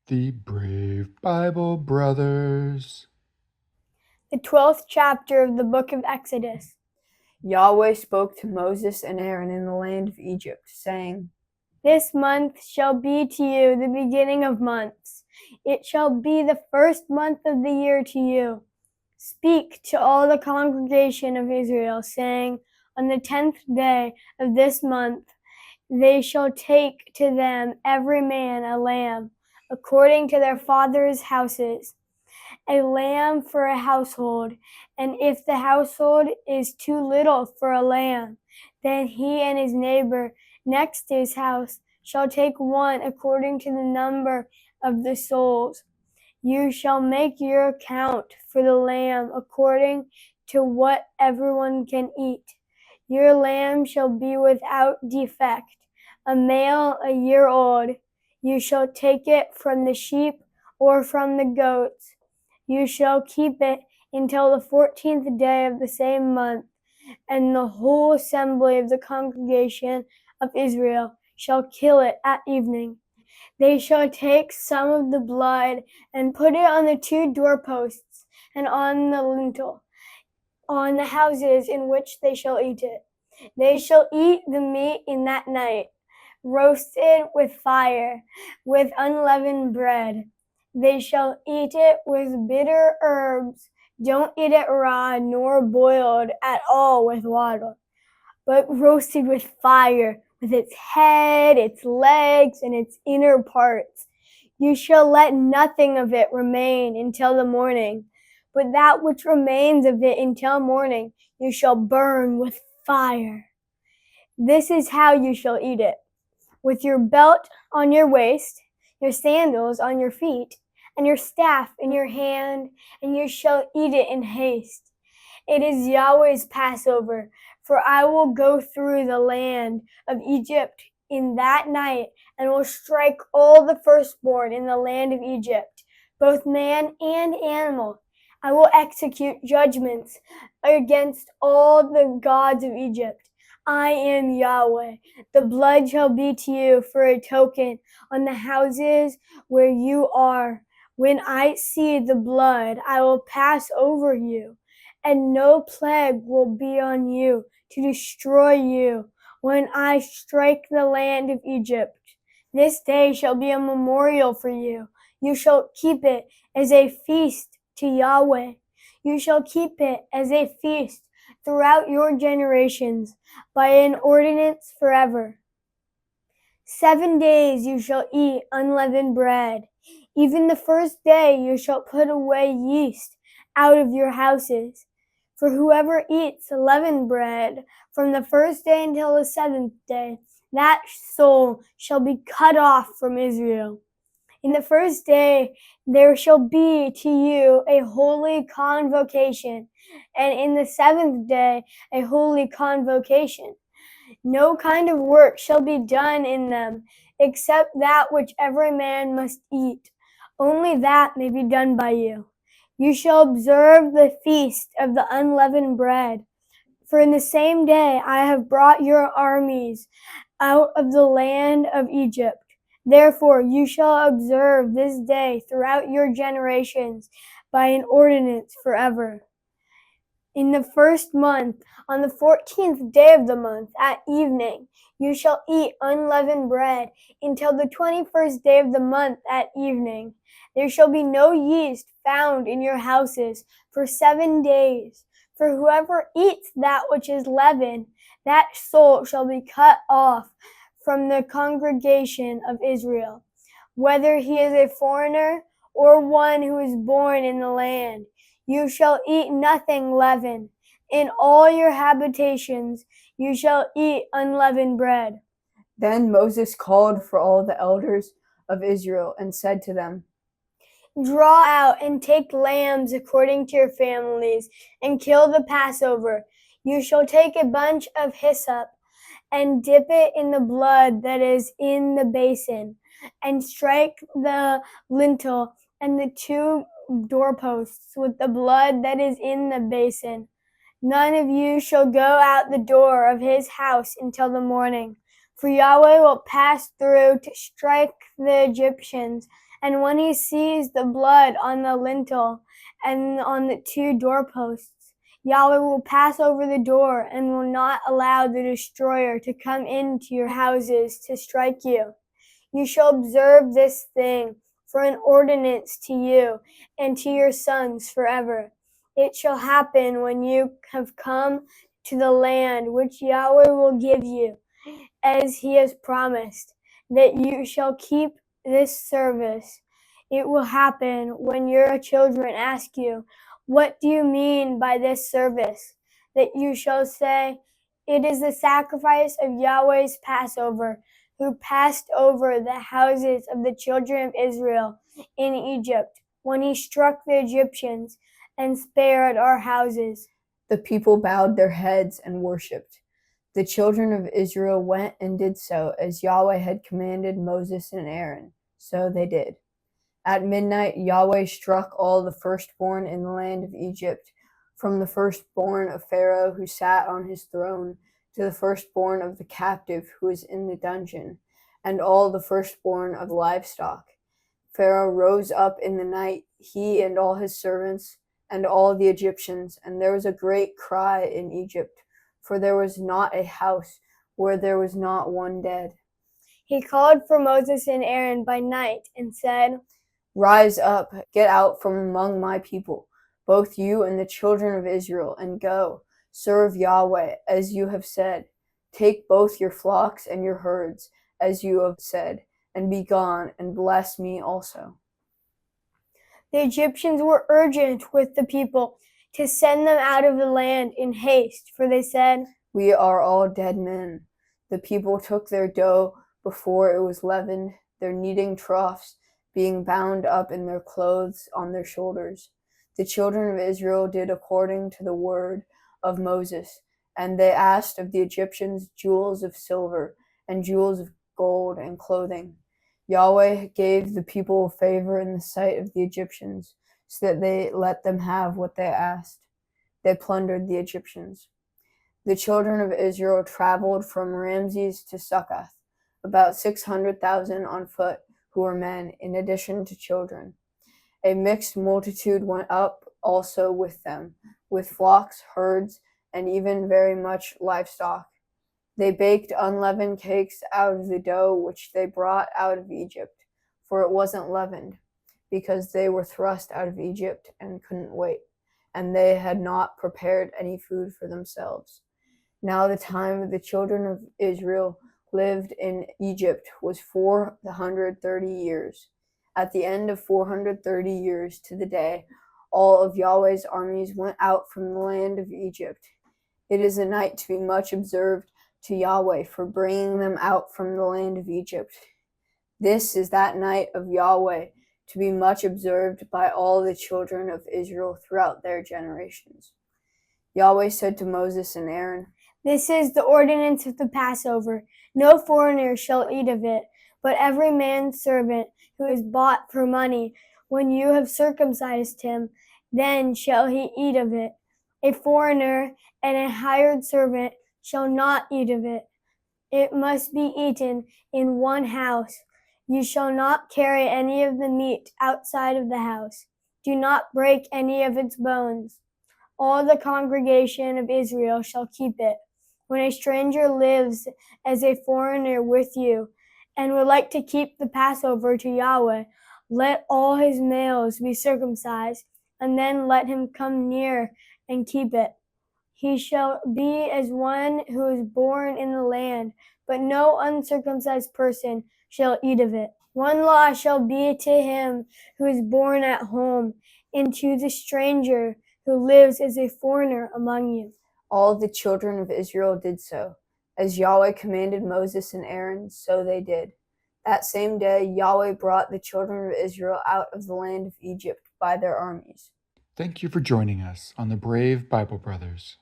The brave Bible brothers. The 12th chapter of the book of Exodus. Yahweh spoke to Moses and Aaron in the land of Egypt, saying, This month shall be to you the beginning of months. It shall be the first month of the year to you. Speak to all the congregation of Israel, saying, On the 10th day of this month they shall take to them every man a lamb, according to their fathers' houses, a lamb for a household. And if the household is too little for a lamb, then he and his neighbor next to his house shall take one according to the number of the souls. You shall make your account for the lamb according to what everyone can eat. Your lamb shall be without defect, a male a year old. You shall take it from the sheep or from the goats. You shall keep it until the 14th day of the same month, and the whole assembly of the congregation of Israel shall kill it at evening. They shall take some of the blood and put it on the 2 doorposts and on the lintel, on the houses in which they shall eat it. They shall eat the meat in that night, roasted with fire, with unleavened bread. They shall eat it with bitter herbs. Don't eat it raw, nor boiled at all with water, but roasted with fire, with its head, its legs, and its inner parts. You shall let nothing of it remain until the morning, but that which remains of it until morning you shall burn with fire. This is how you shall eat it: with your belt on your waist, your sandals on your feet, and your staff in your hand, and you shall eat it in haste. It is Yahweh's Passover, for I will go through the land of Egypt in that night, and will strike all the firstborn in the land of Egypt, both man and animal. I will execute judgments against all the gods of Egypt. I am Yahweh. The blood shall be to you for a token on the houses where you are. When I see the blood, I will pass over you, and no plague will be on you to destroy you when I strike the land of Egypt. This day shall be a memorial for you. You shall keep it as a feast to Yahweh. You shall keep it as a feast throughout your generations, by an ordinance forever. 7 days you shall eat unleavened bread. Even the first day you shall put away yeast out of your houses. For whoever eats leavened bread from the first day until the 7th day, that soul shall be cut off from Israel. In the first day there shall be to you a holy convocation, and in the 7th day a holy convocation. No kind of work shall be done in them, except that which every man must eat. Only that may be done by you. You shall observe the feast of the unleavened bread. For in the same day I have brought your armies out of the land of Egypt. Therefore you shall observe this day throughout your generations by an ordinance forever. In the first month, on the 14th day of the month, at evening, you shall eat unleavened bread until the 21st day of the month at evening. There shall be no yeast found in your houses for 7 days. For whoever eats that which is leavened, that soul shall be cut off from the congregation of Israel, whether he is a foreigner or one who is born in the land. You shall eat nothing leavened. In all your habitations you shall eat unleavened bread. Then Moses called for all the elders of Israel and said to them, Draw out and take lambs according to your families, and kill the Passover. You shall take a bunch of hyssop and dip it in the blood that is in the basin, and strike the lintel and the 2 doorposts with the blood that is in the basin. None of you shall go out the door of his house until the morning, For Yahweh will pass through to strike the Egyptians, and when he sees the blood on the lintel and on the 2 doorposts, Yahweh will pass over the door and will not allow the destroyer to come into your houses to strike you. You shall observe this thing for an ordinance to you and to your sons forever. It shall happen when you have come to the land which Yahweh will give you, as he has promised, that you shall keep this service. It will happen when your children ask you, "What do you mean by this service?" that you shall say, "It is the sacrifice of Yahweh's Passover, who passed over the houses of the children of Israel in Egypt, when he struck the Egyptians and spared our houses." The people bowed their heads and worshipped. The children of Israel went and did so as Yahweh had commanded Moses and Aaron. So they did. At midnight, Yahweh struck all the firstborn in the land of Egypt, from the firstborn of Pharaoh who sat on his throne to the firstborn of the captive who was in the dungeon, and all the firstborn of livestock. Pharaoh rose up in the night, he and all his servants, and all the Egyptians, and there was a great cry in Egypt, for there was not a house where there was not one dead. He called for Moses and Aaron by night and said, "Rise up, get out from among my people, both you and the children of Israel, and go, serve Yahweh, as you have said. Take both your flocks and your herds, as you have said, and be gone, and bless me also." The Egyptians were urgent with the people to send them out of the land in haste, for they said, "We are all dead men." The people took their dough before it was leavened, their kneading troughs being bound up in their clothes on their shoulders. The children of Israel did according to the word of Moses, and they asked of the Egyptians jewels of silver and jewels of gold and clothing. Yahweh gave the people favor in the sight of the Egyptians, so that they let them have what they asked. They plundered the Egyptians. The children of Israel traveled from Ramses to Succoth, about 600,000 on foot, who were men, in addition to children. A mixed multitude went up also with them, with flocks, herds, and even very much livestock. They baked unleavened cakes out of the dough which they brought out of Egypt, for it wasn't leavened, because they were thrust out of Egypt and couldn't wait, and they had not prepared any food for themselves. Now the time of the children of Israel lived in Egypt was 430 years. At the end of 430 years to the day, all of Yahweh's armies went out from the land of Egypt. It is a night to be much observed to Yahweh for bringing them out from the land of Egypt. This is that night of Yahweh to be much observed by all the children of Israel throughout their generations. Yahweh said to Moses and Aaron, "This is the ordinance of the Passover. No foreigner shall eat of it, but every man's servant who is bought for money, when you have circumcised him, then shall he eat of it. A foreigner and a hired servant shall not eat of it. It must be eaten in one house. You shall not carry any of the meat outside of the house. Do not break any of its bones. All the congregation of Israel shall keep it. When a stranger lives as a foreigner with you and would like to keep the Passover to Yahweh, let all his males be circumcised, and then let him come near and keep it. He shall be as one who is born in the land, but no uncircumcised person shall eat of it. One law shall be to him who is born at home, and to the stranger who lives as a foreigner among you." All the children of Israel did so. As Yahweh commanded Moses and Aaron, so they did. That same day, Yahweh brought the children of Israel out of the land of Egypt by their armies. Thank you for joining us on the Brave Bible Brothers.